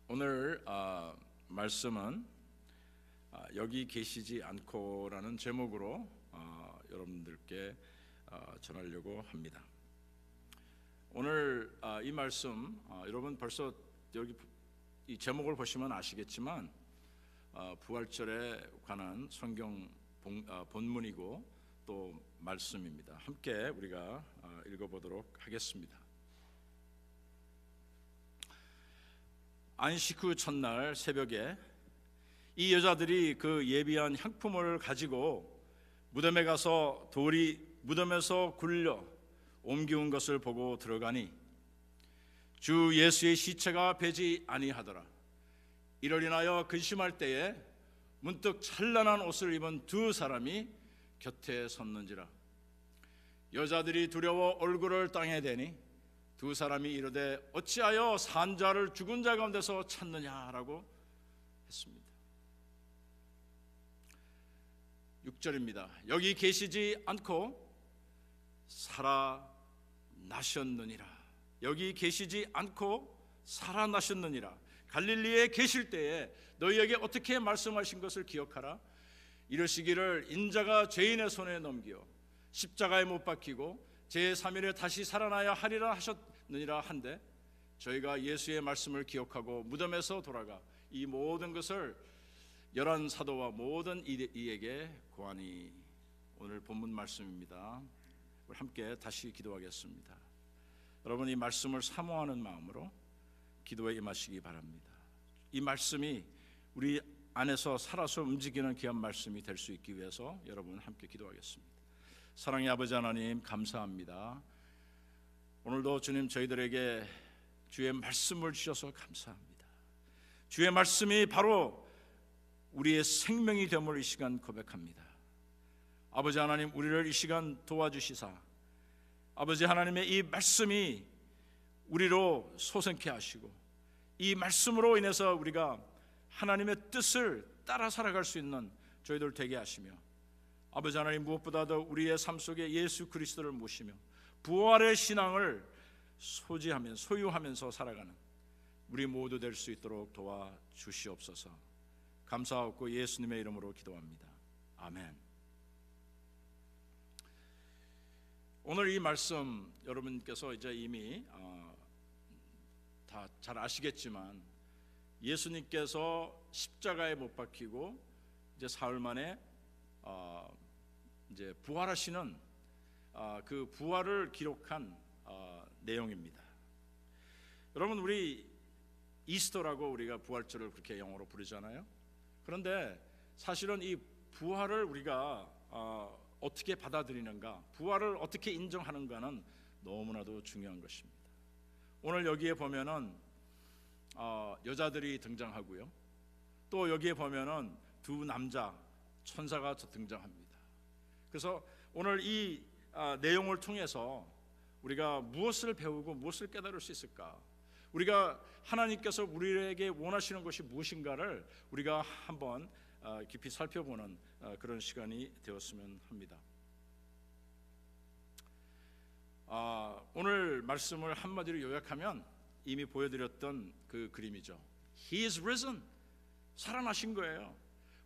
오늘 말씀은 여기 계시지 않고라는 제목으로 여러분들께 전하려고 합니다. 오늘 이 말씀 여러분 벌써 여기 이 제목을 보시면 아시겠지만 부활절에 관한 성경 본문이고 또 말씀입니다. 함께 우리가 읽어보도록 하겠습니다. 안식 후 첫날 새벽에 이 여자들이 그 예비한 향품을 가지고 무덤에 가서 돌이 무덤에서 굴려 옮기운 것을 보고 들어가니 주 예수의 시체가 배지 아니하더라. 이를 인하여 근심할 때에 문득 찬란한 옷을 입은 두 사람이 곁에 섰는지라. 여자들이 두려워 얼굴을 땅에 대니 두 사람이 이르되 어찌하여 산 자를 죽은 자 가운데서 찾느냐라고 했습니다. 6절입니다. 여기 계시지 않고 살아나셨느니라. 여기 계시지 않고 살아나셨느니라. 갈릴리에 계실 때에 너희에게 어떻게 말씀하신 것을 기억하라. 이르시기를 인자가 죄인의 손에 넘겨 십자가에 못 박히고 제3일에 다시 살아나야 하리라 하셨느니라 한데 저희가 예수의 말씀을 기억하고 무덤에서 돌아가 이 모든 것을 열한 사도와 모든 이에게 고하니. 오늘 본문 말씀입니다. 우리 함께 다시 기도하겠습니다. 여러분 이 말씀을 사모하는 마음으로 기도에 임하시기 바랍니다. 이 말씀이 우리 안에서 살아서 움직이는 귀한 말씀이 될 수 있기 위해서 여러분 함께 기도하겠습니다. 사랑의 아버지 하나님 감사합니다. 오늘도 주님 저희들에게 주의 말씀을 주셔서 감사합니다. 주의 말씀이 바로 우리의 생명이 됨을 이 시간 고백합니다. 아버지 하나님 우리를 이 시간 도와주시사 아버지 하나님의 이 말씀이 우리로 솟게 하시고 이 말씀으로 인해서 우리가 하나님의 뜻을 따라 살아갈 수 있는 저희들 되게 하시며 아버지 하나님 무엇보다도 우리의 삶 속에 예수 그리스도를 모시며 부활의 신앙을 소유하면서 살아가는 우리 모두 될 수 있도록 도와주시옵소서. 감사하고 예수님의 이름으로 기도합니다. 아멘. 오늘 이 말씀 여러분께서 이제 이미 다 잘 아시겠지만 예수님께서 십자가에 못 박히고 이제 사흘 만에 이제 부활하시는 그 부활을 기록한 내용입니다. 여러분 우리 이스터라고 우리가 부활절을 그렇게 영어로 부르잖아요. 그런데 사실은 이 부활을 우리가 어떻게 받아들이는가, 부활을 어떻게 인정하는가는 너무나도 중요한 것입니다. 오늘 여기에 보면은 여자들이 등장하고요. 또 여기에 보면은 두 남자 천사가 등장합니다. 그래서 오늘 이 내용을 통해서 우리가 무엇을 배우고 무엇을 깨달을 수 있을까? 우리가 하나님께서 우리에게 원하시는 것이 무엇인가를 우리가 한번 깊이 살펴보는 그런 시간이 되었으면 합니다. 오늘 말씀을 한마디로 요약하면 이미 보여드렸던 그 그림이죠. He is risen. 살아나신 거예요.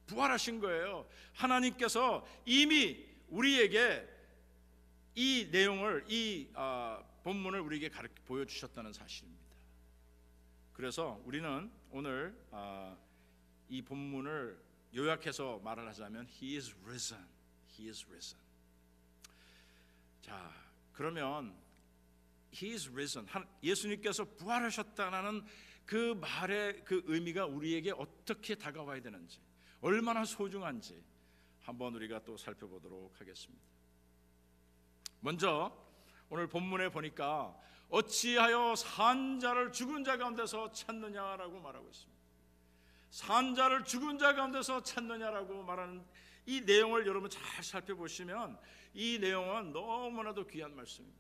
부활하신 거예요. 하나님께서 이미 우리에게 이 내용을 이 본문을 우리에게 보여주셨다는 사실입니다. 그래서 우리는 오늘 이 본문을 요약해서 말을 하자면 He is risen. He is risen. 자, 그러면 He is risen. 예수님께서 부활하셨다는 그 말의 그 의미가 우리에게 어떻게 다가와야 되는지, 얼마나 소중한지 한번 우리가 또 살펴보도록 하겠습니다. 먼저 오늘 본문에 보니까 어찌하여 산 자를 죽은 자 가운데서 찾느냐라고 말하고 있습니다. 산 자를 죽은 자 가운데서 찾느냐라고 말하는 이 내용을 여러분 잘 살펴보시면 이 내용은 너무나도 귀한 말씀입니다.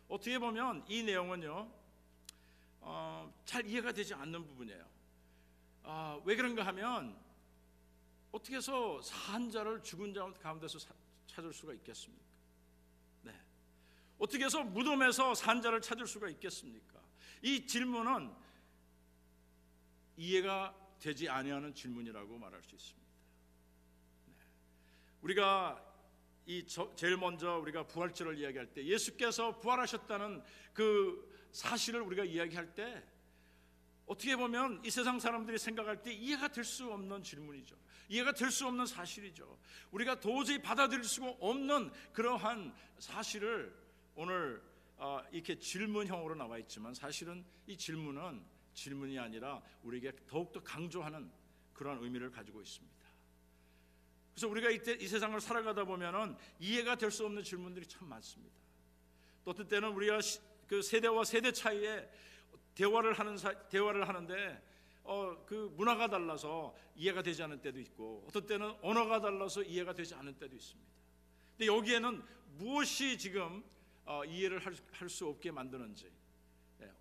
어떻게 보면 이 내용은요 잘 이해가 되지 않는 부분이에요. 왜 그런가 하면 어떻게 해서 산 자를 죽은 자 가운데서 찾을 수가 있겠습니까? 네. 어떻게 해서 무덤에서 산 자를 찾을 수가 있겠습니까? 이 질문은 이해가 되지 아니하는 질문이라고 말할 수 있습니다. 우리가 제일 먼저 우리가 부활절을 이야기할 때 예수께서 부활하셨다는 그 사실을 우리가 이야기할 때 어떻게 보면 이 세상 사람들이 생각할 때 이해가 될 수 없는 질문이죠. 이해가 될 수 없는 사실이죠. 우리가 도저히 받아들일 수가 없는 그러한 사실을 오늘 이렇게 질문형으로 나와 있지만 사실은 이 질문은 질문이 아니라 우리에게 더욱더 강조하는 그러한 의미를 가지고 있습니다. 그래서 우리가 이 세상을 살아가다 보면은 이해가 될 수 없는 질문들이 참 많습니다. 또 어떤 때는 우리가 그 세대와 세대 차이에 대화를 하는데 그 문화가 달라서 이해가 되지 않는 때도 있고 어떤 때는 언어가 달라서 이해가 되지 않는 때도 있습니다. 근데 여기에는 무엇이 지금 이해를 할 수 없게 만드는지,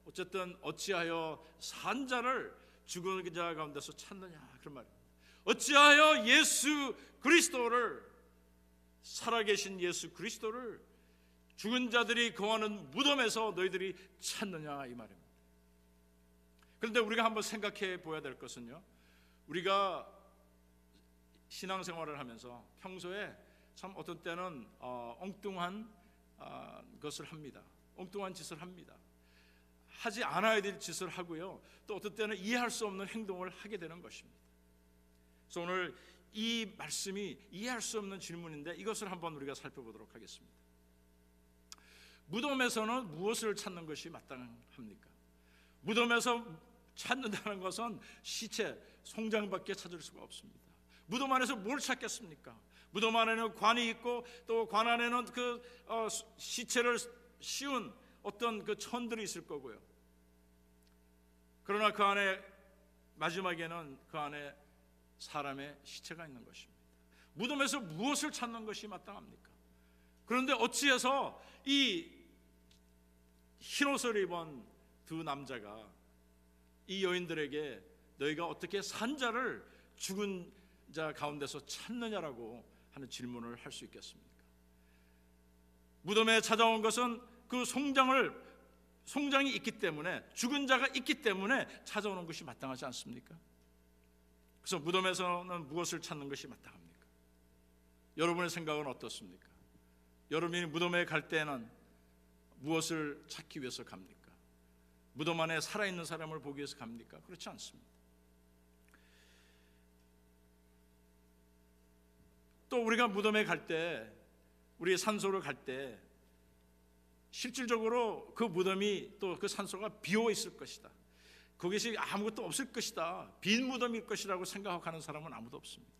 어쨌든 어찌하여 산 자를 죽은 자 가운데서 찾느냐 그런 말입니다. 어찌하여 예수 그리스도를, 살아계신 예수 그리스도를 죽은 자들이 거하는 무덤에서 너희들이 찾느냐 이 말입니다. 그런데 우리가 한번 생각해 보아야 될 것은요, 우리가 신앙생활을 하면서 평소에 참 어떤 때는 엉뚱한 것을 합니다. 엉뚱한 짓을 합니다. 하지 않아야 될 짓을 하고요, 또 어떤 때는 이해할 수 없는 행동을 하게 되는 것입니다. 그래서 오늘 이 말씀이 이해할 수 없는 질문인데 이것을 한번 우리가 살펴보도록 하겠습니다. 무덤에서는 무엇을 찾는 것이 마땅합니까? 무덤에서 찾는다는 것은 시체, 송장밖에 찾을 수가 없습니다. 무덤 안에서 뭘 찾겠습니까? 무덤 안에는 관이 있고 또 관 안에는 그 시체를 씌운 어떤 그 천들이 있을 거고요. 그러나 그 안에 마지막에는 그 안에 사람의 시체가 있는 것입니다. 무덤에서 무엇을 찾는 것이 마땅합니까? 그런데 어찌해서 이 흰옷을 입은 두 남자가 이 여인들에게 너희가 어떻게 산 자를 죽은 자 가운데서 찾느냐라고 하는 질문을 할 수 있겠습니까? 무덤에 찾아온 것은 그 송장이 있기 때문에, 죽은 자가 있기 때문에 찾아오는 것이 마땅하지 않습니까? 그래서 무덤에서는 무엇을 찾는 것이 마땅합니까? 여러분의 생각은 어떻습니까? 여러분이 무덤에 갈 때는 무엇을 찾기 위해서 갑니까? 무덤 안에 살아있는 사람을 보기 위해서 갑니까? 그렇지 않습니다. 또 우리가 무덤에 갈 때, 우리 산소를 갈 때 실질적으로 그 무덤이, 또 그 산소가 비어 있을 것이다, 거기서 아무것도 없을 것이다, 빈 무덤일 것이라고 생각하는 사람은 아무도 없습니다.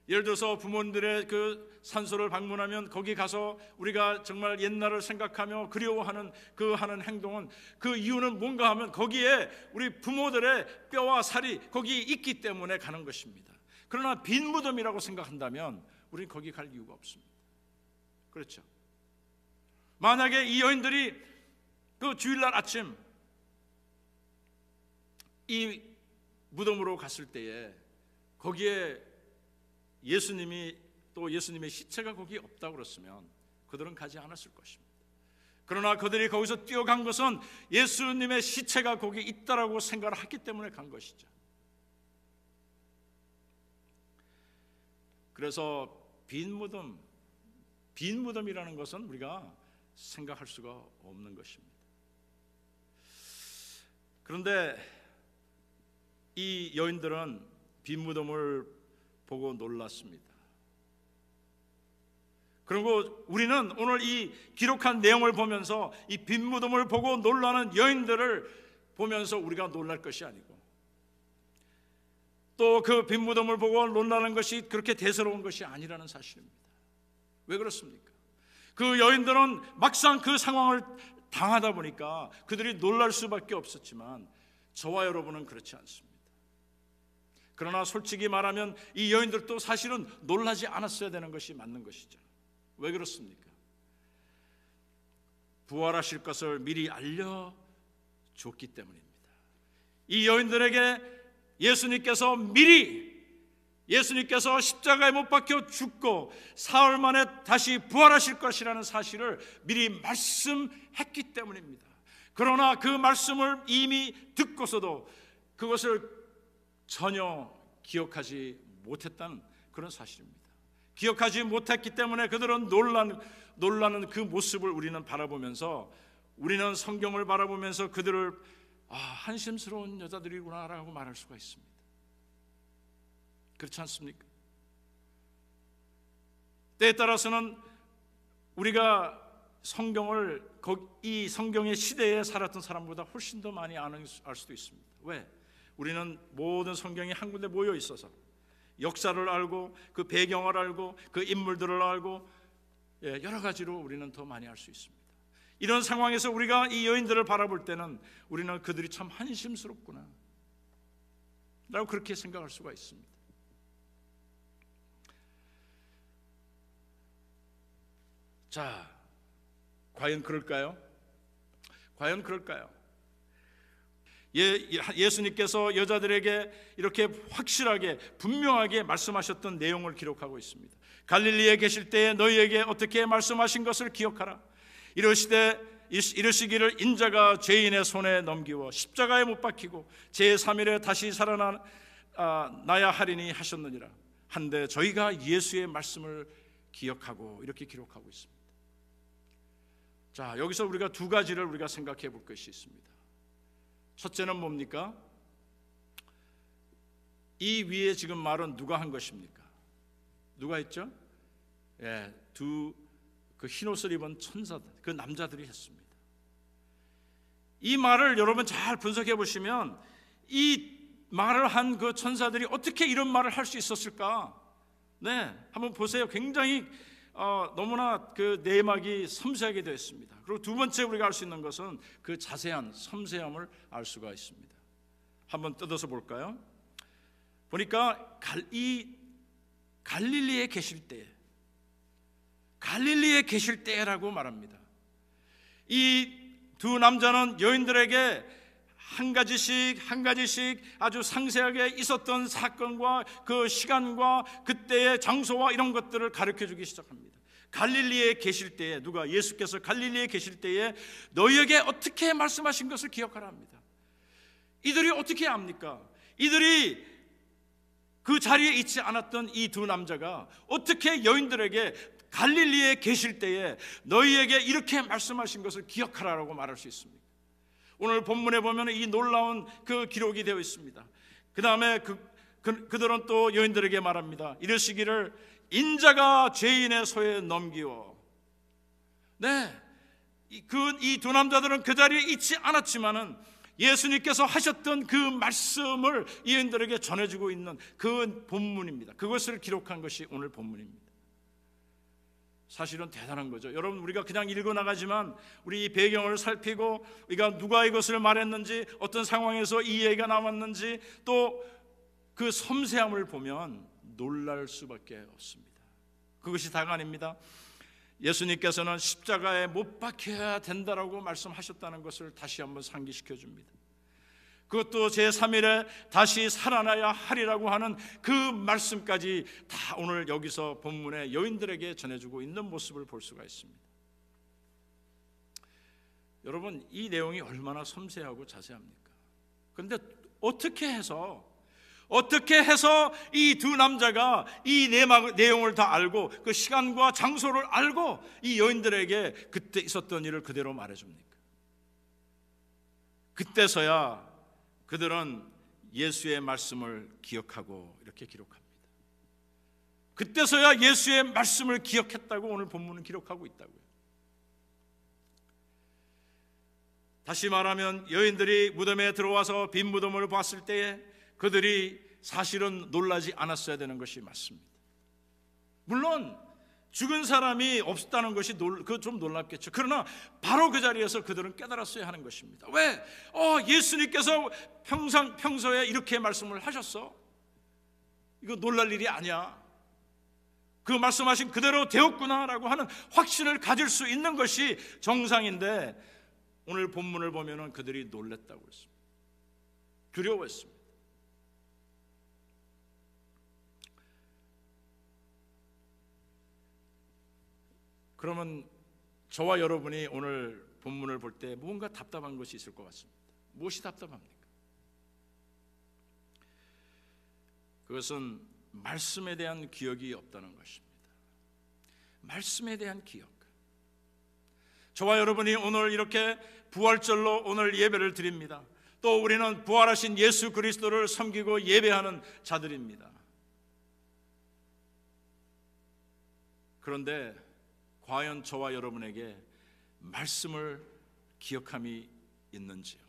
예를 들어서 부모님들의 그 산소를 방문하면 거기 가서 우리가 정말 옛날을 생각하며 그리워하는 그 하는 행동은, 그 이유는 뭔가 하면 거기에 우리 부모들의 뼈와 살이 거기 있기 때문에 가는 것입니다. 그러나 빈 무덤이라고 생각한다면 우리는 거기 갈 이유가 없습니다. 그렇죠? 만약에 이 여인들이 그 주일날 아침 이 무덤으로 갔을 때에 거기에 예수님이, 또 예수님의 시체가 거기 없다고 그랬으면 그들은 가지 않았을 것입니다. 그러나 그들이 거기서 뛰어간 것은 예수님의 시체가 거기 있다라고 생각을 했기 때문에 간 것이죠. 그래서 빈 무덤이라는 것은 우리가 생각할 수가 없는 것입니다. 그런데 이 여인들은 빈 무덤을 보고 놀랐습니다. 그리고 우리는 오늘 이 기록한 내용을 보면서 이 빈 무덤을 보고 놀라는 여인들을 보면서 우리가 놀랄 것이 아니고, 또 그 빈 무덤을 보고 놀라는 것이 그렇게 대수로운 것이 아니라는 사실입니다. 왜 그렇습니까? 그 여인들은 막상 그 상황을 당하다 보니까 그들이 놀랄 수밖에 없었지만 저와 여러분은 그렇지 않습니다. 그러나 솔직히 말하면 이 여인들도 사실은 놀라지 않았어야 되는 것이 맞는 것이죠. 왜 그렇습니까? 부활하실 것을 미리 알려줬기 때문입니다. 이 여인들에게 예수님께서 십자가에 못 박혀 죽고 사흘 만에 다시 부활하실 것이라는 사실을 미리 말씀했기 때문입니다. 그러나 그 말씀을 이미 듣고서도 그것을 전혀 기억하지 못했다는 그런 사실입니다. 기억하지 못했기 때문에 그들은 놀라는 그 모습을 우리는 바라보면서, 우리는 성경을 바라보면서 그들을 한심스러운 여자들이구나라고 말할 수가 있습니다. 그렇지 않습니까? 때에 따라서는 우리가 이 성경의 시대에 살았던 사람보다 훨씬 더 많이 알 수도 있습니다. 왜? 우리는 모든 성경이 한 군데 모여 있어서 역사를 알고 그 배경을 알고 그 인물들을 알고 여러 가지로 우리는 더 많이 알 수 있습니다. 이런 상황에서 우리가 이 여인들을 바라볼 때는 우리는 그들이 참 한심스럽구나 라고 그렇게 생각할 수가 있습니다. 자, 과연 그럴까요? 과연 그럴까요? 예수님께서 여자들에게 이렇게 확실하게 분명하게 말씀하셨던 내용을 기록하고 있습니다. 갈릴리에 계실 때에 너희에게 어떻게 말씀하신 것을 기억하라. 이르시기를 인자가 죄인의 손에 넘기워 십자가에 못 박히고 제3일에 다시 살아나야 하리니 하셨느니라. 한데 저희가 예수의 말씀을 기억하고 이렇게 기록하고 있습니다. 자, 여기서 우리가 두 가지를 우리가 생각해 볼 것이 있습니다. 첫째는 뭡니까? 이 위에 지금 말은 누가 한 것입니까? 누가 했죠? 그 흰옷을 입은 천사들, 그 남자들이 했습니다. 이 말을 여러분 잘 분석해 보시면 이 말을 한 그 천사들이 어떻게 이런 말을 할 수 있었을까? 한번 보세요. 굉장히 너무나 그 내막이 섬세하게 되어 있습니다. 그리고 두 번째 우리가 알 수 있는 것은 그 자세한 섬세함을 알 수가 있습니다. 한번 뜯어서 볼까요? 보니까 이 갈릴리에 계실 때라고 말합니다. 이 두 남자는 여인들에게 한 가지씩 아주 상세하게 있었던 사건과 그 시간과 그때의 장소와 이런 것들을 가르쳐주기 시작합니다. 갈릴리에 계실 때에, 예수께서 갈릴리에 계실 때에 너희에게 어떻게 말씀하신 것을 기억하라 합니다. 이들이 어떻게 압니까? 이들이 그 자리에 있지 않았던 이 두 남자가 어떻게 여인들에게 갈릴리에 계실 때에 너희에게 이렇게 말씀하신 것을 기억하라라고 말할 수 있습니까? 오늘 본문에 보면 이 놀라운 그 기록이 되어 있습니다. 그 다음에 그들은 또 여인들에게 말합니다. 이르시기를 인자가 죄인의 손에 넘기워. 이 두 남자들은 그 자리에 있지 않았지만은 예수님께서 하셨던 그 말씀을 여인들에게 전해주고 있는 그 본문입니다. 그것을 기록한 것이 오늘 본문입니다. 사실은 대단한 거죠. 여러분, 우리가 그냥 읽어 나가지만 우리 이 배경을 살피고 우리가 누가 이것을 말했는지, 어떤 상황에서 이 얘기가 나왔는지, 또 그 섬세함을 보면 놀랄 수밖에 없습니다. 그것이 다가 아닙니다. 예수님께서는 십자가에 못 박혀야 된다라고 말씀하셨다는 것을 다시 한번 상기시켜 줍니다. 그것도 제3일에 다시 살아나야 하리라고 하는 그 말씀까지 다 오늘 여기서 본문에 여인들에게 전해주고 있는 모습을 볼 수가 있습니다. 여러분, 이 내용이 얼마나 섬세하고 자세합니까? 그런데 어떻게 해서 이 두 남자가 이 내용을 다 알고 그 시간과 장소를 알고 이 여인들에게 그때 있었던 일을 그대로 말해줍니까? 그때서야 그들은 예수의 말씀을 기억하고 이렇게 기록합니다. 그때서야 예수의 말씀을 기억했다고 오늘 본문은 기록하고 있다고요. 다시 말하면 여인들이 무덤에 들어와서 빈 무덤을 봤을 때에 그들이 사실은 놀라지 않았어야 되는 것이 맞습니다. 물론 죽은 사람이 없었다는 것이 좀 놀랍겠죠. 그러나 바로 그 자리에서 그들은 깨달았어야 하는 것입니다. 왜? 예수님께서 평소에 이렇게 말씀을 하셨어. 이거 놀랄 일이 아니야. 그 말씀하신 그대로 되었구나라고 하는 확신을 가질 수 있는 것이 정상인데, 오늘 본문을 보면은 그들이 놀랬다고 했습니다. 두려워했습니다. 그러면 저와 여러분이 오늘 본문을 볼 때 무언가 답답한 것이 있을 것 같습니다. 무엇이 답답합니까? 그것은 말씀에 대한 기억이 없다는 것입니다. 말씀에 대한 기억. 저와 여러분이 오늘 이렇게 부활절로 오늘 예배를 드립니다. 또 우리는 부활하신 예수 그리스도를 섬기고 예배하는 자들입니다. 그런데 과연 저와 여러분에게 말씀을 기억함이 있는지요?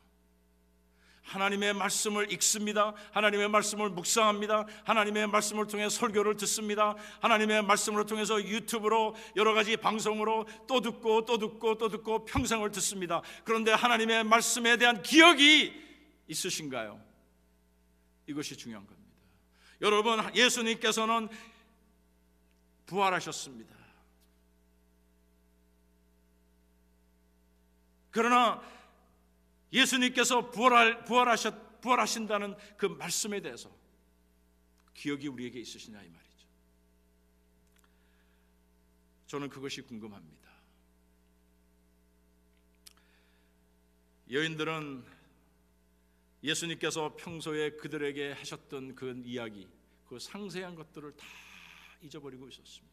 하나님의 말씀을 읽습니다. 하나님의 말씀을 묵상합니다. 하나님의 말씀을 통해 설교를 듣습니다. 하나님의 말씀을 통해서 유튜브로 여러 가지 방송으로 또 듣고 평생을 듣습니다. 그런데 하나님의 말씀에 대한 기억이 있으신가요? 이것이 중요한 겁니다. 여러분, 예수님께서는 부활하셨습니다. 그러나 예수님께서 부활하신다는 그 말씀에 대해서 기억이 우리에게 있으시냐 이 말이죠. 저는 그것이 궁금합니다. 여인들은 예수님께서 평소에 그들에게 하셨던 그 이야기, 그 상세한 것들을 다 잊어버리고 있었습니다.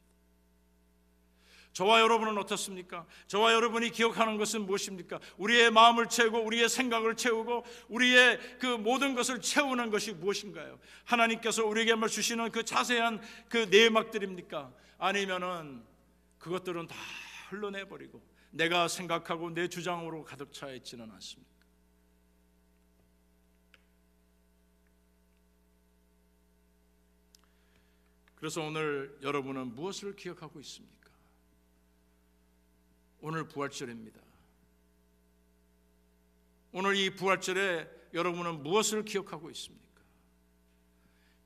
저와 여러분은 어떻습니까? 저와 여러분이 기억하는 것은 무엇입니까? 우리의 마음을 채우고 우리의 생각을 채우고 우리의 그 모든 것을 채우는 것이 무엇인가요? 하나님께서 우리에게 주시는 그 자세한 그 내막들입니까? 아니면은 그것들은 다 흘러내버리고 내가 생각하고 내 주장으로 가득 차 있지는 않습니까? 그래서 오늘 여러분은 무엇을 기억하고 있습니까? 오늘 부활절입니다. 오늘 이 부활절에 여러분은 무엇을 기억하고 있습니까?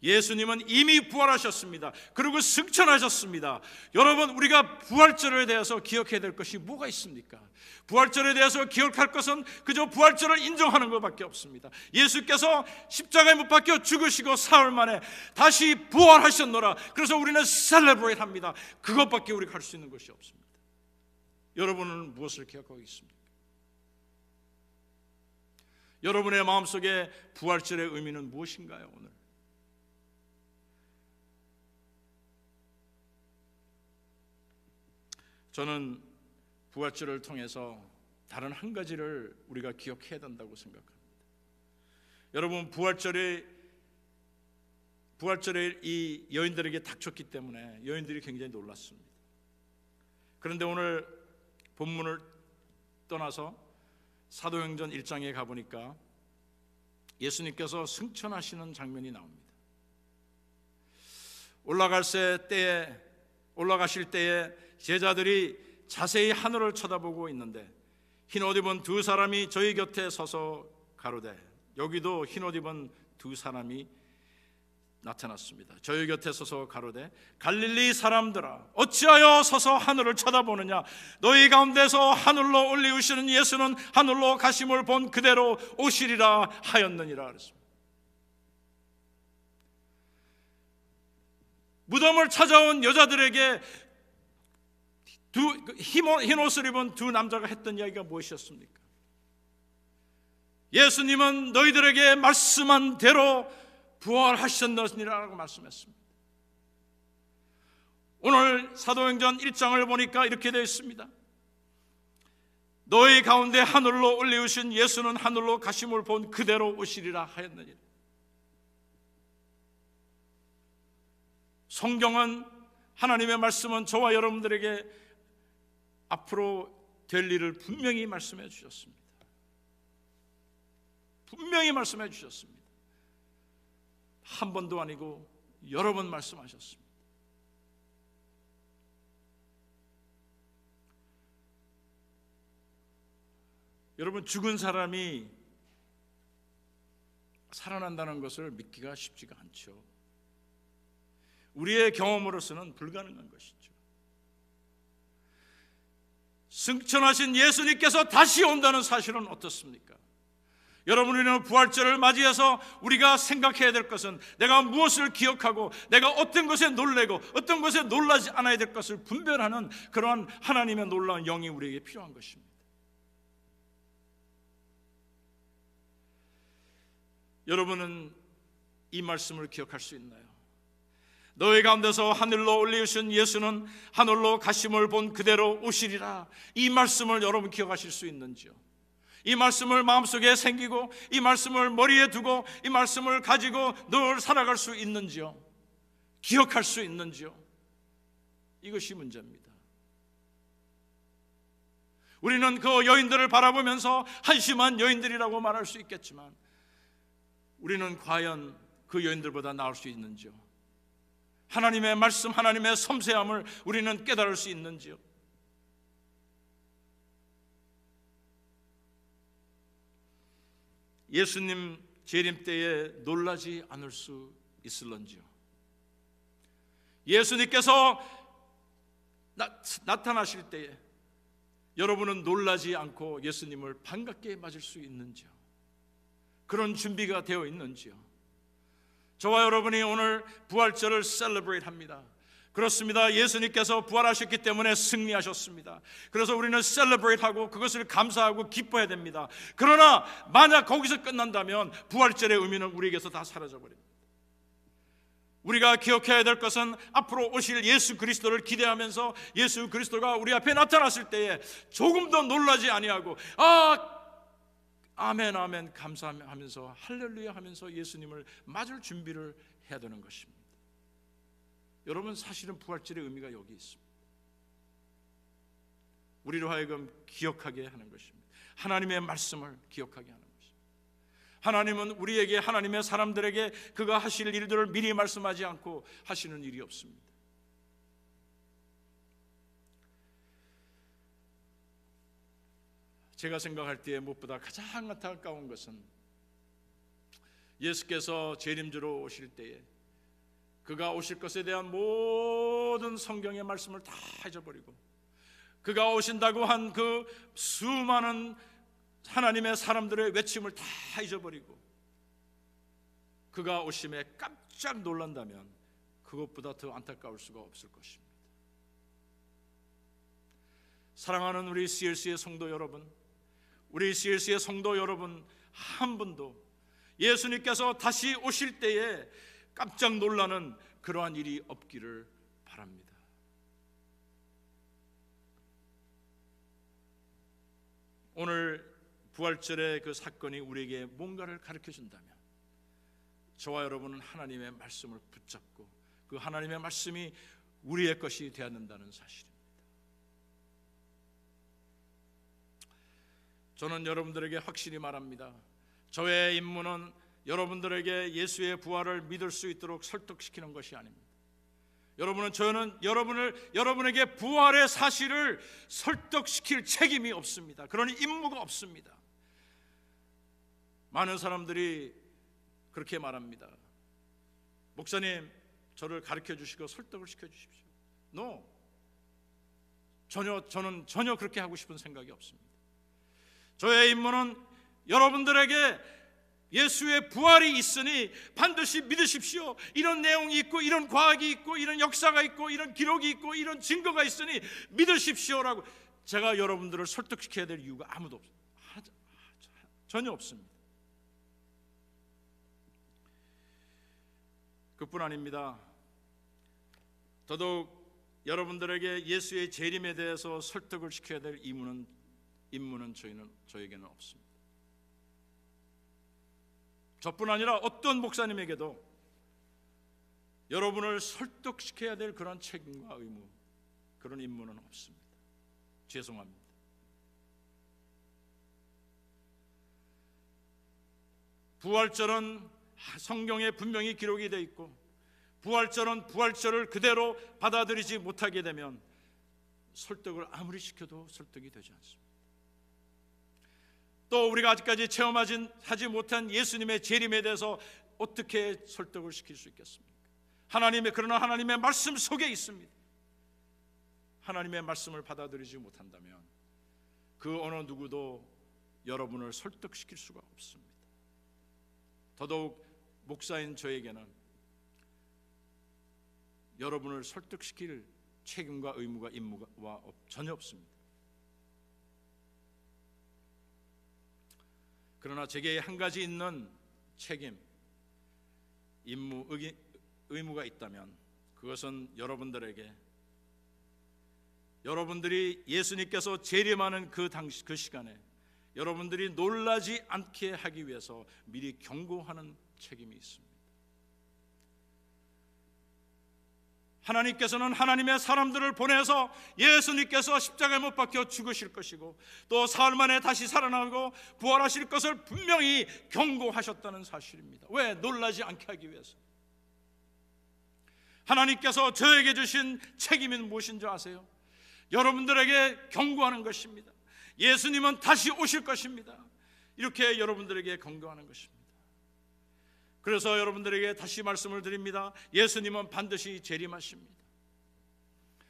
예수님은 이미 부활하셨습니다. 그리고 승천하셨습니다. 여러분, 우리가 부활절에 대해서 기억해야 될 것이 뭐가 있습니까? 부활절에 대해서 기억할 것은 그저 부활절을 인정하는 것밖에 없습니다. 예수께서 십자가에 못 박혀 죽으시고 사흘 만에 다시 부활하셨노라. 그래서 우리는 셀레브레이트 합니다. 그것밖에 우리가 할 수 있는 것이 없습니다. 여러분은 무엇을 기억하고 있습니까? 여러분의 마음속에 부활절의 의미는 무엇인가요? 오늘 저는 부활절을 통해서 다른 한 가지를 우리가 기억해야 된다고 생각합니다. 여러분, 부활절에 이 여인들에게 닥쳤기 때문에 여인들이 굉장히 놀랐습니다. 그런데 오늘 본문을 떠나서 사도행전 1장에 가보니까 예수님께서 승천하시는 장면이 나옵니다. 올라가실 때에 제자들이 자세히 하늘을 쳐다보고 있는데 흰옷 입은 두 사람이 저희 곁에 서서 가로되, 여기도 흰옷 입은 두 사람이 나타났습니다. 저희 곁에 서서 가로되, 갈릴리 사람들아, 어찌하여 서서 하늘을 쳐다보느냐? 너희 가운데서 하늘로 올리우시는 예수는 하늘로 가심을 본 그대로 오시리라 하였느니라 그랬습니다. 무덤을 찾아온 여자들에게 흰 옷을 입은 두 남자가 했던 이야기가 무엇이었습니까? 예수님은 너희들에게 말씀한 대로 부활하셨느니라고 말씀했습니다. 오늘 사도행전 1장을 보니까 이렇게 되어 있습니다. 너희 가운데 하늘로 올리우신 예수는 하늘로 가심을 본 그대로 오시리라 하였느니라. 성경은, 하나님의 말씀은 저와 여러분들에게 앞으로 될 일을 분명히 말씀해 주셨습니다. 분명히 말씀해 주셨습니다. 한 번도 아니고 여러 번 말씀하셨습니다. 여러분, 죽은 사람이 살아난다는 것을 믿기가 쉽지가 않죠. 우리의 경험으로서는 불가능한 것이죠. 승천하신 예수님께서 다시 온다는 사실은 어떻습니까? 여러분, 우리는 부활절을 맞이해서 우리가 생각해야 될 것은 내가 무엇을 기억하고 내가 어떤 것에 놀래고 어떤 것에 놀라지 않아야 될 것을 분별하는 그러한 하나님의 놀라운 영이 우리에게 필요한 것입니다. 여러분은 이 말씀을 기억할 수 있나요? 너희 가운데서 하늘로 올리우신 예수는 하늘로 가심을 본 그대로 오시리라. 이 말씀을 여러분 기억하실 수 있는지요? 이 말씀을 마음속에 생기고 이 말씀을 머리에 두고 이 말씀을 가지고 늘 살아갈 수 있는지요? 기억할 수 있는지요? 이것이 문제입니다. 우리는 그 여인들을 바라보면서 한심한 여인들이라고 말할 수 있겠지만 우리는 과연 그 여인들보다 나을 수 있는지요? 하나님의 말씀, 하나님의 섬세함을 우리는 깨달을 수 있는지요? 예수님 재림 때에 놀라지 않을 수 있을런지요? 예수님께서 나타나실 때에 여러분은 놀라지 않고 예수님을 반갑게 맞을 수 있는지요? 그런 준비가 되어 있는지요? 저와 여러분이 오늘 부활절을 셀러브레이트 합니다. 그렇습니다. 예수님께서 부활하셨기 때문에 승리하셨습니다. 그래서 우리는 셀러브레이트하고 그것을 감사하고 기뻐해야 됩니다. 그러나 만약 거기서 끝난다면 부활절의 의미는 우리에게서 다 사라져버립니다. 우리가 기억해야 될 것은 앞으로 오실 예수 그리스도를 기대하면서 예수 그리스도가 우리 앞에 나타났을 때에 조금 더 놀라지 아니하고 아멘 아멘 감사하면서 할렐루야 하면서 예수님을 맞을 준비를 해야 되는 것입니다. 여러분, 사실은 부활절의 의미가 여기 있습니다. 우리로 하여금 기억하게 하는 것입니다. 하나님의 말씀을 기억하게 하는 것입니다. 하나님은 우리에게, 하나님의 사람들에게 그가 하실 일들을 미리 말씀하지 않고 하시는 일이 없습니다. 제가 생각할 때에 무엇보다 가장 안타까운 것은 예수께서 재림주로 오실 때에 그가 오실 것에 대한 모든 성경의 말씀을 다 잊어버리고 그가 오신다고 한 그 수많은 하나님의 사람들의 외침을 다 잊어버리고 그가 오심에 깜짝 놀란다면 그것보다 더 안타까울 수가 없을 것입니다. 사랑하는 우리 CLC의 성도 여러분, 우리 CLC의 성도 여러분 한 분도 예수님께서 다시 오실 때에 깜짝 놀라는 그러한 일이 없기를 바랍니다. 오늘 부활절의 그 사건이 우리에게 뭔가를 가르쳐준다면 저와 여러분은 하나님의 말씀을 붙잡고 그 하나님의 말씀이 우리의 것이 되어야 된다는 사실입니다. 저는 여러분들에게 확실히 말합니다. 저의 임무는 여러분들에게 예수의 부활을 믿을 수 있도록 설득시키는 것이 아닙니다. 저는 여러분에게 부활의 사실을 설득시킬 책임이 없습니다. 그런 임무가 없습니다. 많은 사람들이 그렇게 말합니다. 목사님, 저를 가르쳐 주시고 설득을 시켜 주십시오. No. 저는 전혀 그렇게 하고 싶은 생각이 없습니다. 저의 임무는 여러분들에게 예수의 부활이 있으니 반드시 믿으십시오. 이런 내용이 있고 이런 과학이 있고 이런 역사가 있고 이런 기록이 있고 이런 증거가 있으니 믿으십시오라고 제가 여러분들을 설득시켜야 될 이유가 아무도 없습니다. 전혀 없습니다. 그뿐 아닙니다. 더더욱 여러분들에게 예수의 재림에 대해서 설득을 시켜야 될 임무는 저에게는 없습니다. 저뿐 아니라 어떤 목사님에게도 여러분을 설득시켜야 될 그런 책임과 의무, 그런 임무는 없습니다. 죄송합니다. 부활절은 성경에 분명히 기록이 되어 있고 부활절은 부활절을 그대로 받아들이지 못하게 되면 설득을 아무리 시켜도 설득이 되지 않습니다. 또 우리가 아직까지 체험하지 못한 예수님의 재림에 대해서 어떻게 설득을 시킬 수 있겠습니까? 그러나 하나님의 말씀 속에 있습니다. 하나님의 말씀을 받아들이지 못한다면 그 어느 누구도 여러분을 설득시킬 수가 없습니다. 더더욱 목사인 저에게는 여러분을 설득시킬 책임과 의무가 임무가 전혀 없습니다. 그러나 제게 한 가지 있는 책임, 임무, 의무가 있다면 그것은 여러분들이 예수님께서 재림하는 그 시간에 여러분들이 놀라지 않게 하기 위해서 미리 경고하는 책임이 있습니다. 하나님께서는 하나님의 사람들을 보내서 예수님께서 십자가에 못 박혀 죽으실 것이고 또 사흘 만에 다시 살아나고 부활하실 것을 분명히 경고하셨다는 사실입니다. 왜? 놀라지 않게 하기 위해서. 하나님께서 저에게 주신 책임이 무엇인 줄 아세요? 여러분들에게 경고하는 것입니다. 예수님은 다시 오실 것입니다. 이렇게 여러분들에게 경고하는 것입니다. 그래서 여러분들에게 다시 말씀을 드립니다. 예수님은 반드시 재림하십니다.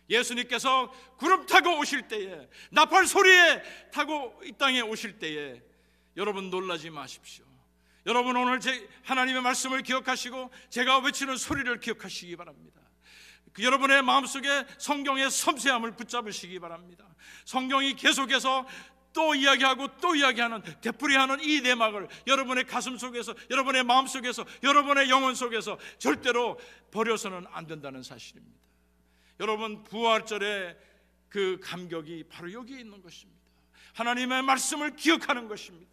예수님께서 구름 타고 오실 때에, 나팔 소리에 타고 이 땅에 오실 때에 여러분 놀라지 마십시오. 여러분 오늘 하나님의 말씀을 기억하시고 제가 외치는 소리를 기억하시기 바랍니다. 여러분의 마음속에 성경의 섬세함을 붙잡으시기 바랍니다. 성경이 계속해서 또 이야기하고 또 이야기하는, 되풀이하는 이 내막을 여러분의 가슴 속에서, 여러분의 마음 속에서, 여러분의 영혼 속에서 절대로 버려서는 안 된다는 사실입니다. 여러분 부활절의 그 감격이 바로 여기에 있는 것입니다. 하나님의 말씀을 기억하는 것입니다.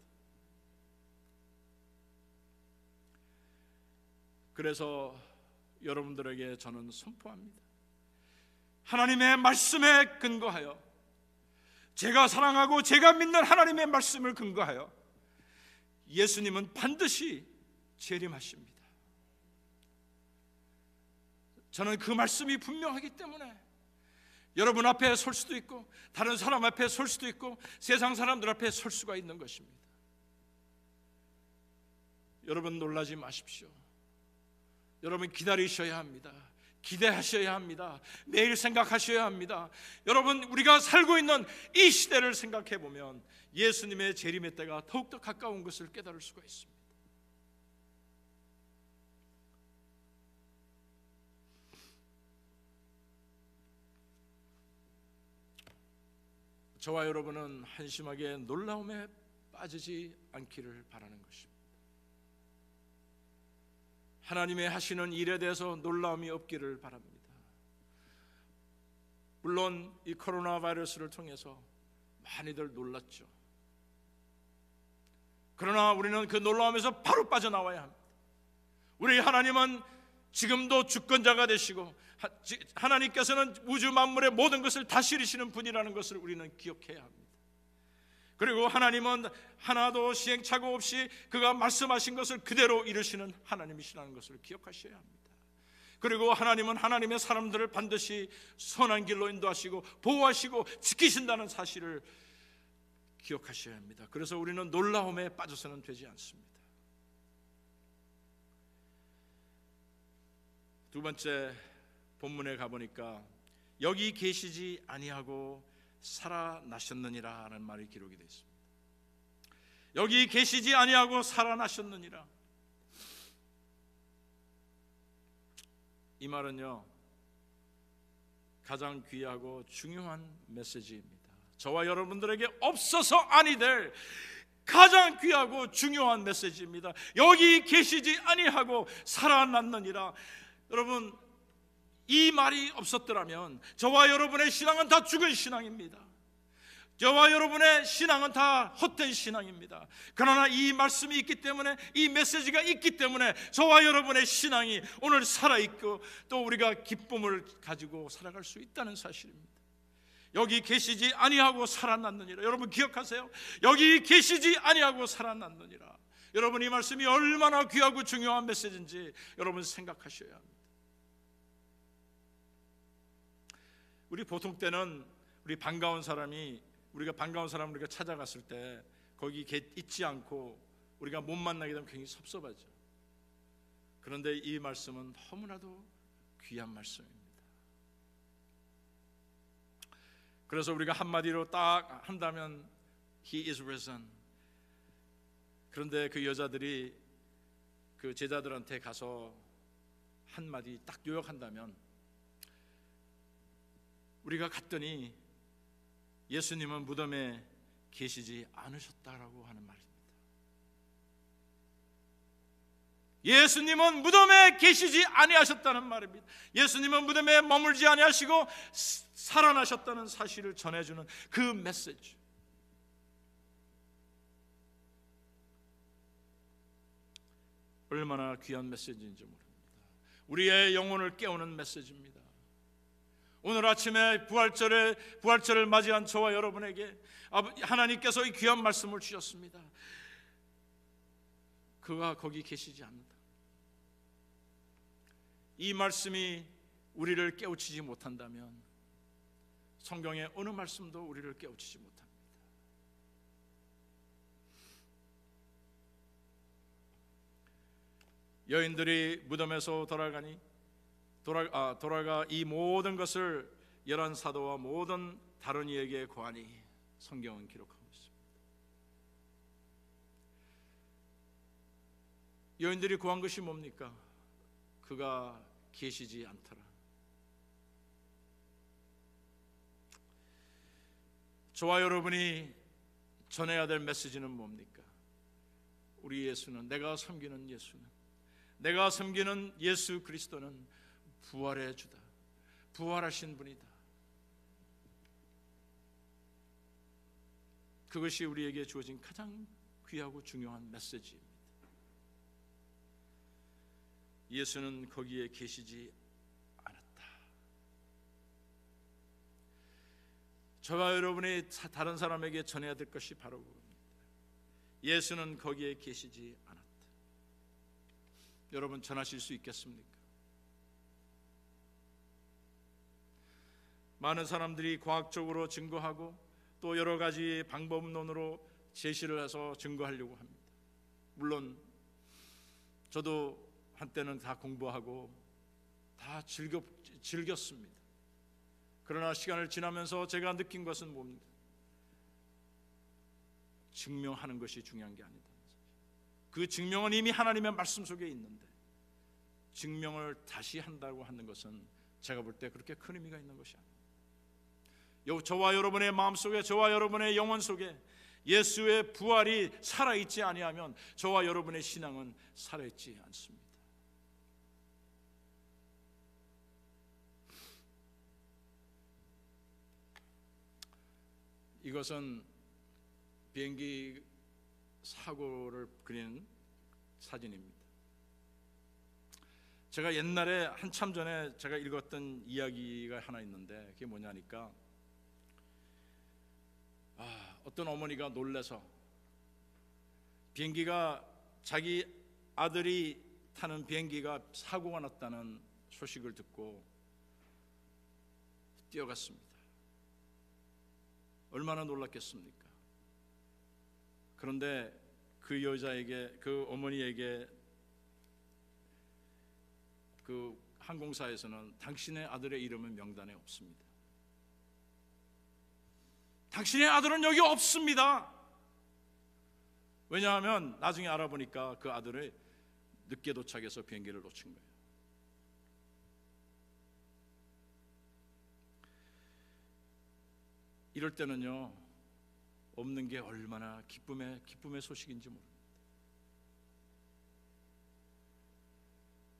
그래서 여러분들에게 저는 선포합니다. 하나님의 말씀에 근거하여, 제가 사랑하고 제가 믿는 하나님의 말씀을 근거하여 예수님은 반드시 재림하십니다. 저는 그 말씀이 분명하기 때문에 여러분 앞에 설 수도 있고 다른 사람 앞에 설 수도 있고 세상 사람들 앞에 설 수가 있는 것입니다. 여러분 놀라지 마십시오. 여러분 기다리셔야 합니다. 기대하셔야 합니다. 매일 생각하셔야 합니다. 여러분 우리가 살고 있는 이 시대를 생각해 보면 예수님의 재림의 때가 더욱더 가까운 것을 깨달을 수가 있습니다. 저와 여러분은 한심하게 놀라움에 빠지지 않기를 바라는 것입니다. 하나님의 하시는 일에 대해서 놀라움이 없기를 바랍니다. 물론 이 코로나 바이러스를 통해서 많이들 놀랐죠. 그러나 우리는 그 놀라움에서 바로 빠져나와야 합니다. 우리 하나님은 지금도 주권자가 되시고 하나님께서는 우주 만물의 모든 것을 다스리시는 분이라는 것을 우리는 기억해야 합니다. 그리고 하나님은 하나도 시행착오 없이 그가 말씀하신 것을 그대로 이루시는 하나님이시라는 것을 기억하셔야 합니다. 그리고 하나님은 하나님의 사람들을 반드시 선한 길로 인도하시고 보호하시고 지키신다는 사실을 기억하셔야 합니다. 그래서 우리는 놀라움에 빠져서는 되지 않습니다. 두 번째 본문에 가보니까 여기 계시지 아니하고 살아나셨느니라 하는 말이 기록이 되어 있습니다. 여기 계시지 아니하고 살아나셨느니라. 이 말은요 가장 귀하고 중요한 메시지입니다. 저와 여러분들에게 없어서 아니 될 가장 귀하고 중요한 메시지입니다. 여기 계시지 아니하고 살아났느니라. 여러분 이 말이 없었더라면 저와 여러분의 신앙은 다 죽은 신앙입니다. 저와 여러분의 신앙은 다 헛된 신앙입니다. 그러나 이 말씀이 있기 때문에, 이 메시지가 있기 때문에 저와 여러분의 신앙이 오늘 살아있고 또 우리가 기쁨을 가지고 살아갈 수 있다는 사실입니다. 여기 계시지 아니하고 살아났느니라. 여러분 기억하세요. 여기 계시지 아니하고 살아났느니라. 여러분 이 말씀이 얼마나 귀하고 중요한 메시지인지 여러분 생각하셔야 합니다. 우리 보통 때는 우리가 반가운 사람을 우리가 찾아갔을 때 거기 있지 않고 우리가 못 만나게 되면 굉장히 섭섭하죠. 그런데 이 말씀은 너무나도 귀한 말씀입니다. 그래서 우리가 한마디로 딱 한다면 He is risen. 그런데 그 여자들이 그 제자들한테 가서 한마디 딱 요약한다면, 우리가 갔더니 예수님은 무덤에 계시지 않으셨다라고 하는 말입니다. 예수님은 무덤에 계시지 아니하셨다는 말입니다. 예수님은 무덤에 머물지 아니하시고 살아나셨다는 사실을 전해주는 그 메시지. 얼마나 귀한 메시지인지 모릅니다. 우리의 영혼을 깨우는 메시지입니다. 오늘 아침에 부활절을 맞이한 저와 여러분에게 하나님께서 이 귀한 말씀을 주셨습니다. 그가 거기 계시지 않는다. 이 말씀이 우리를 깨우치지 못한다면 성경의 어느 말씀도 우리를 깨우치지 못합니다. 여인들이 무덤에서 돌아가 이 모든 것을 열한 사도와 모든 다른 이에게 고하니 성경은 기록하고 있습니다. 여인들이 구한 것이 뭡니까? 그가 계시지 않더라. 저와 여러분이 전해야 될 메시지는 뭡니까? 우리 예수는, 내가 섬기는 예수는, 내가 섬기는 예수 그리스도는 부활의 주다. 부활하신 분이다. 그것이 우리에게 주어진 가장 귀하고 중요한 메시지입니다. 예수는 거기에 계시지 않았다. 저와 여러분이 다른 사람에게 전해야 될 것이 바로 그겁니다. 예수는 거기에 계시지 않았다. 여러분 전하실 수 있겠습니까? 많은 사람들이 과학적으로 증거하고 또 여러 가지 방법론으로 제시를 해서 증거하려고 합니다. 물론 저도 한때는 다 공부하고 다 즐겼습니다. 그러나 시간을 지나면서 제가 느낀 것은 뭡니까? 증명하는 것이 중요한 게 아니다. 그 증명은 이미 하나님의 말씀 속에 있는데 증명을 다시 한다고 하는 것은 제가 볼 때 그렇게 큰 의미가 있는 것이 아닙니다. 저와 여러분의 마음속에, 저와 여러분의 영혼 속에 예수의 부활이 살아있지 아니하면 저와 여러분의 신앙은 살아있지 않습니다. 이것은 비행기 사고를 그리는 사진입니다. 제가 옛날에 한참 전에 제가 읽었던 이야기가 하나 있는데 그게 뭐냐니까 어떤 어머니가 놀라서 비행기가 자기 아들이 타는 비행기가 사고가 났다는 소식을 듣고 뛰어갔습니다. 얼마나 놀랐겠습니까? 그런데 그 여자에게, 그 어머니에게 그 항공사에서는 당신의 아들의 이름은 명단에 없습니다. 당신의 아들은 여기 없습니다. 왜냐하면 나중에 알아보니까 그 아들이 늦게 도착해서 비행기를 놓친 거예요. 이럴 때는요, 없는 게 얼마나 기쁨의 소식인지 모릅니다.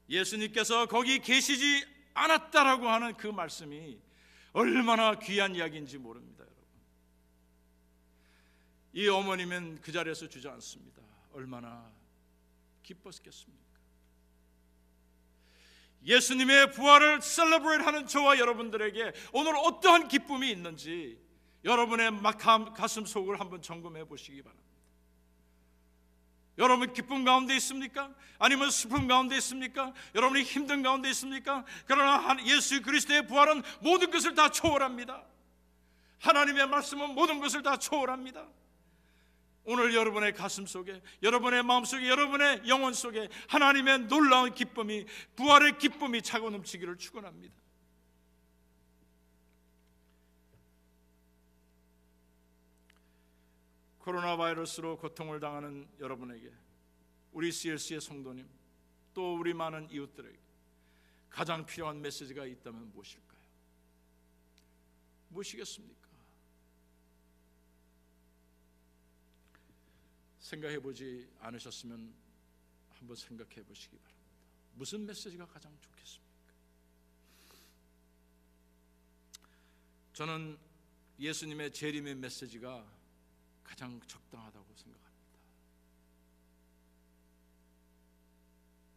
예수님께서 거기 계시지 않았다라고 하는 그 말씀이 얼마나 귀한 이야기인지 모릅니다, 여러분. 이 어머님은 그 자리에서 주저앉습니다. 얼마나 기뻤겠습니까? 예수님의 부활을 셀러브레이트 하는 저와 여러분들에게 오늘 어떠한 기쁨이 있는지 여러분의 가슴 속을 한번 점검해 보시기 바랍니다. 여러분 기쁨 가운데 있습니까? 아니면 슬픔 가운데 있습니까? 여러분이 힘든 가운데 있습니까? 그러나 예수 그리스도의 부활은 모든 것을 다 초월합니다. 하나님의 말씀은 모든 것을 다 초월합니다. 오늘 여러분의 가슴 속에, 여러분의 마음 속에, 여러분의 영혼 속에 하나님의 놀라운 기쁨이, 부활의 기쁨이 차고 넘치기를 축원합니다. 코로나 바이러스로 고통을 당하는 여러분에게, 우리 CLC의 성도님, 또 우리 많은 이웃들에게 가장 필요한 메시지가 있다면 무엇일까요? 무엇이겠습니까? 생각해 보지 않으셨으면 한번 생각해 보시기 바랍니다. 무슨 메시지가 가장 좋겠습니까? 저는 예수님의 재림의 메시지가 가장 적당하다고 생각합니다.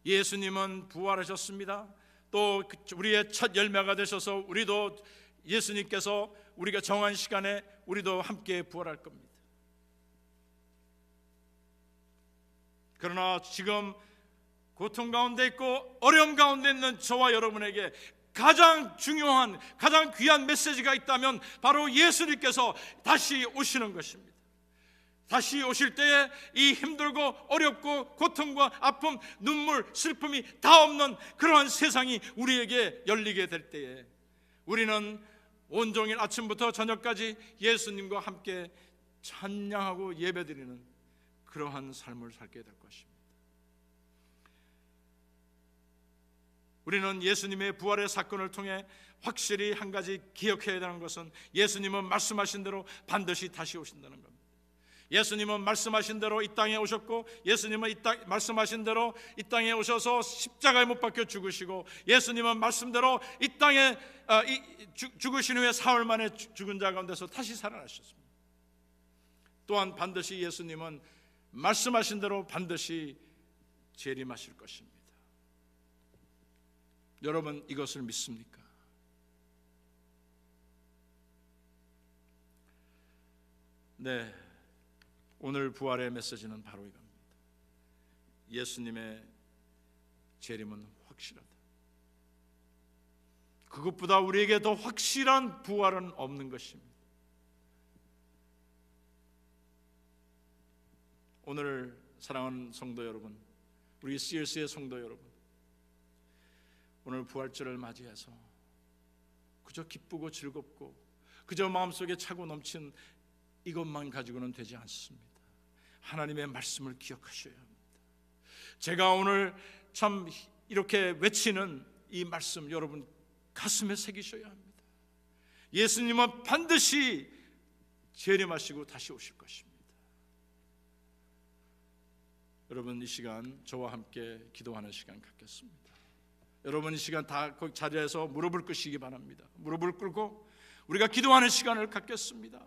예수님은 부활하셨습니다. 또 우리의 첫 열매가 되셔서 우리도 예수님께서 우리가 정한 시간에 우리도 함께 부활할 겁니다. 그러나 지금 고통 가운데 있고 어려움 가운데 있는 저와 여러분에게 가장 중요한, 가장 귀한 메시지가 있다면 바로 예수님께서 다시 오시는 것입니다. 다시 오실 때에 이 힘들고 어렵고 고통과 아픔, 눈물, 슬픔이 다 없는 그러한 세상이 우리에게 열리게 될 때에 우리는 온종일 아침부터 저녁까지 예수님과 함께 찬양하고 예배드리는 그러한 삶을 살게 될 것입니다. 우리는 예수님의 부활의 사건을 통해 확실히 한 가지 기억해야 되는 것은 예수님은 말씀하신 대로 반드시 다시 오신다는 겁니다. 예수님은 말씀하신 대로 이 땅에 오셨고, 예수님은 말씀하신 대로 이 땅에 오셔서 십자가에 못 박혀 죽으시고, 예수님은 말씀대로 이 땅에 죽으신 후에 사흘 만에 죽은 자 가운데서 다시 살아나셨습니다. 또한 반드시 예수님은 말씀하신 대로 반드시 재림하실 것입니다. 여러분, 이것을 믿습니까? 네, 오늘 부활의 메시지는 바로 이겁니다. 예수님의 재림은 확실하다. 그것보다 우리에게 더 확실한 부활은 없는 것입니다. 오늘 사랑하는 성도 여러분, 우리 CLC의 성도 여러분, 오늘 부활절을 맞이해서 그저 기쁘고 즐겁고 그저 마음속에 차고 넘친 이것만 가지고는 되지 않습니다. 하나님의 말씀을 기억하셔야 합니다. 제가 오늘 참 이렇게 외치는 이 말씀 여러분 가슴에 새기셔야 합니다. 예수님은 반드시 재림하시고 다시 오실 것입니다. 여러분, 이 시간 저와 함께 기도하는 시간 갖겠습니다. 여러분, 이 시간 다 그 자리에서 무릎을 꿇으시기 바랍니다. 무릎을 꿇고 우리가 기도하는 시간을 갖겠습니다.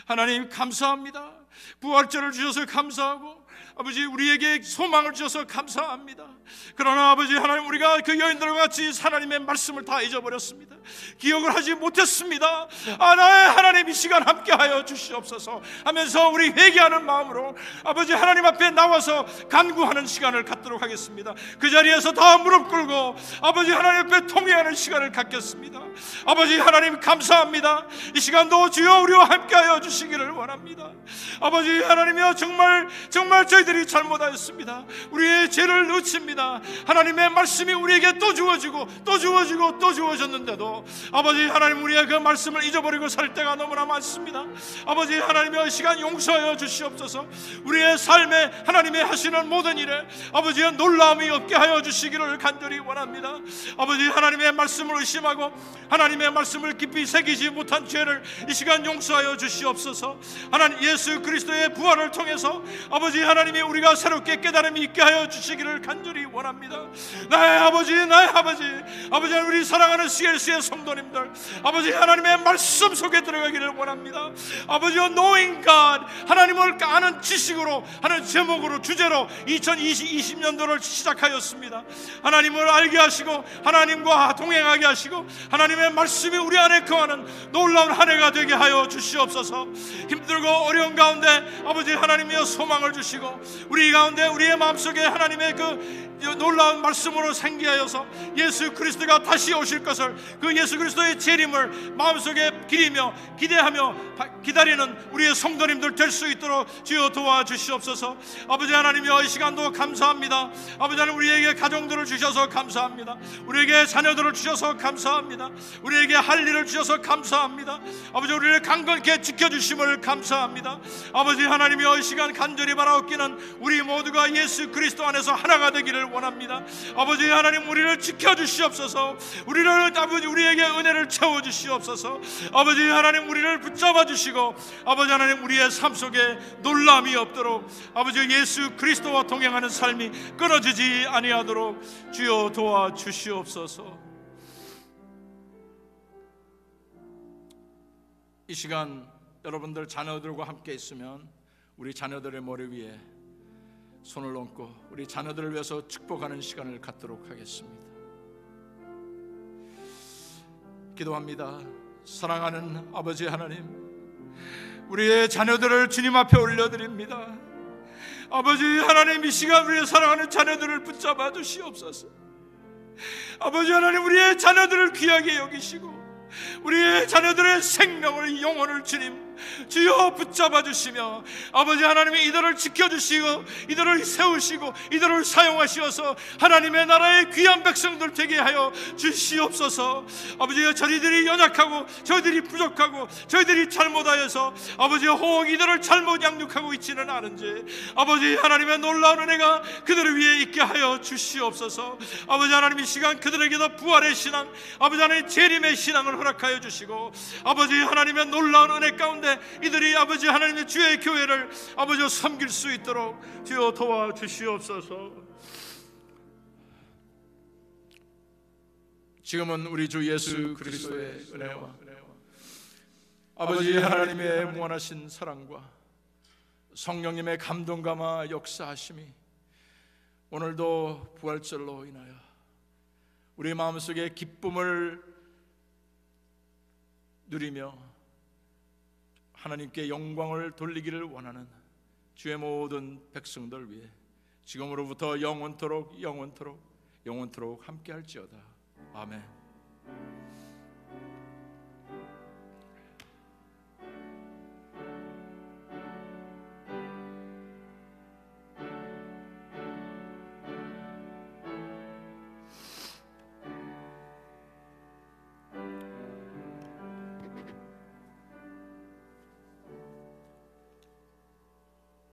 하나님 감사합니다. 부활절을 주셔서 감사하고 아버지 우리에게 소망을 주셔서 감사합니다. 그러나 아버지 하나님, 우리가 그 여인들과 같이 하나님의 말씀을 다 잊어버렸습니다. 기억을 하지 못했습니다. 나의 하나님, 이 시간 함께하여 주시옵소서 하면서 우리 회개하는 마음으로 아버지 하나님 앞에 나와서 간구하는 시간을 갖도록 하겠습니다. 그 자리에서 다 무릎 꿇고 아버지 하나님 앞에 통회하는 시간을 갖겠습니다. 아버지 하나님 감사합니다. 이 시간도 주여 우리와 함께하여 주시기를 원합니다. 아버지 하나님이여, 정말 저희들이 잘못하였습니다. 우리의 죄를 뉘칩니다. 하나님의 말씀이 우리에게 또 주어지고 또 주어지고 또 주어졌는데도 아버지 하나님, 우리의 그 말씀을 잊어버리고 살 때가 너무나 많습니다. 아버지 하나님이여, 이 시간 용서하여 주시옵소서. 우리의 삶에 하나님의 하시는 모든 일에 아버지의 놀라움이 없게 하여 주시기를 간절히 원합니다. 아버지 하나님의 말씀을 의심하고 하나님의 말씀을 깊이 새기지 못한 죄를 이 시간 용서하여 주시옵소서. 하나님 예수 그리스도의 부활을 통해서 아버지 하나님이 우리가 새롭게 깨달음이 있게 하여 주시기를 간절히 원합니다. 나의 아버지 아버지 우리 사랑하는 CLC의 성도님들, 아버지 하나님의 말씀 속에 들어가기를 원합니다. 아버지여, knowing God, 하나님을 아는 지식으로 하는 제목으로 주제로 2020년도를 시작하였습니다. 하나님을 알게 하시고 하나님과 동행하게 하시고 하나님의 말씀이 우리 안에 거하는 놀라운 한 해가 되게 하여 주시옵소서. 힘들고 어려운 가운데 아버지 하나님이여 소망을 주시고 우리 가운데 우리의 마음속에 하나님의 그 놀라운 말씀으로 생기하여서 예수 그리스도가 다시 오실 것을, 그 예수 그리스도의 재림을 마음속에 기리며 기대하며 기다리는 우리의 성도님들 될 수 있도록 주여 도와주시옵소서. 아버지 하나님이여, 이 시간도 감사합니다. 아버지 하나님, 우리에게 가정들을 주셔서 감사합니다. 우리에게 자녀들을 주셔서 감사합니다. 우리에게 할 일을 주셔서 감사합니다. 아버지, 우리를 강건케 지켜주심을 감사합니다. 아버지 하나님이여, 이 시간 간절히 바라옵기는 우리 모두가 예수 그리스도 안에서 하나가 되기를 원합니다. 아버지 하나님, 우리를 지켜주시옵소서. 아버지 우리에게 은혜를 채워주시옵소서. 아버지 하나님, 우리를 붙잡아 주시고 아버지 하나님, 우리의 삶 속에 놀람이 없도록 아버지 예수 그리스도와 동행하는 삶이 끊어지지 아니하도록 주여 도와주시옵소서. 이 시간 여러분들 자녀들과 함께 있으면 우리 자녀들의 머리 위에 손을 얹고 우리 자녀들을 위해서 축복하는 시간을 갖도록 하겠습니다. 기도합니다. 사랑하는 아버지 하나님, 우리의 자녀들을 주님 앞에 올려드립니다. 아버지 하나님, 이 시간 우리의 사랑하는 자녀들을 붙잡아 주시옵소서. 아버지 하나님, 우리의 자녀들을 귀하게 여기시고 우리의 자녀들의 생명을, 영혼을 주여 붙잡아 주시며 아버지 하나님이 이들을 지켜주시고 이들을 세우시고 이들을 사용하시어서 하나님의 나라의 귀한 백성들 되게 하여 주시옵소서. 아버지여, 저희들이 연약하고 저희들이 부족하고 저희들이 잘못하여서 아버지여 혹 이들을 잘못 양육하고 있지는 않은지 아버지 하나님의 놀라운 은혜가 그들을 위해 있게 하여 주시옵소서. 아버지 하나님, 이 시간 그들에게도 부활의 신앙, 아버지 하나님 재림의 신앙을 허락하여 주시고 아버지 하나님의 놀라운 은혜 가운데 이들이 아버지 하나님의 주의 교회를 아버지 섬길 수 있도록 주여 도와주시옵소서. 지금은 우리 주 예수 그리스도의 은혜와 아버지 하나님의 무한하신 사랑과 성령님의 감동감화 역사하심이 오늘도 부활절로 인하여 우리 마음속에 기쁨을 누리며 하나님께 영광을 돌리기를 원하는 주의 모든 백성들 위해 지금으로부터 영원토록 함께할지어다. 아멘.